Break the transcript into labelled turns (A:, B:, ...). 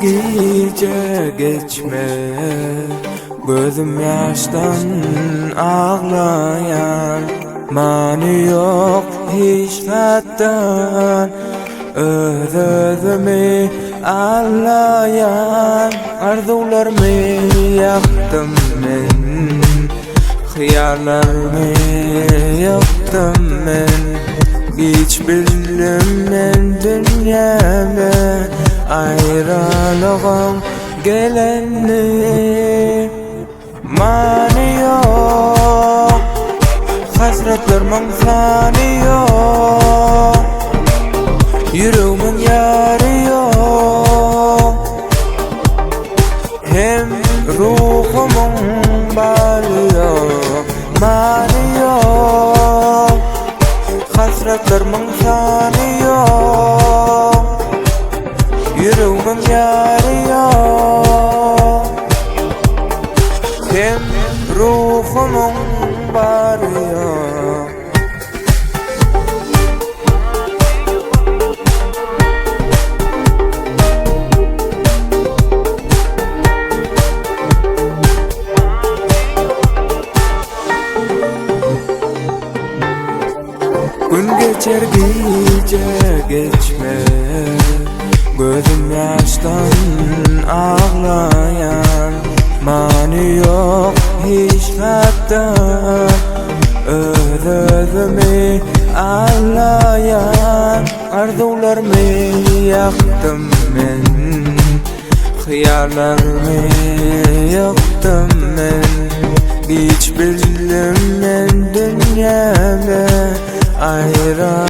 A: geçergice geçme, gözüm yaştan ağlayan, mani yok hiç fattan, özümü ağlayan, arzularımı yaktım men, hıyarlarımı yaktım men. Hiç bilmem dünyamda ayrılığım gelenni, mani yok, hasretlermin sani yok, yüreğimin yarı yok, hem ruhumun bali yok, mani yok, hasretlermin sani yok, yüreğimin yarı yok, hem ruhumun bari yok. Gün geçer gece geçme, gözüm yaştan ağlayan, mani yok hiç fattan, özümü ağlayan, arzularımı yaktım men, hıyarlarımı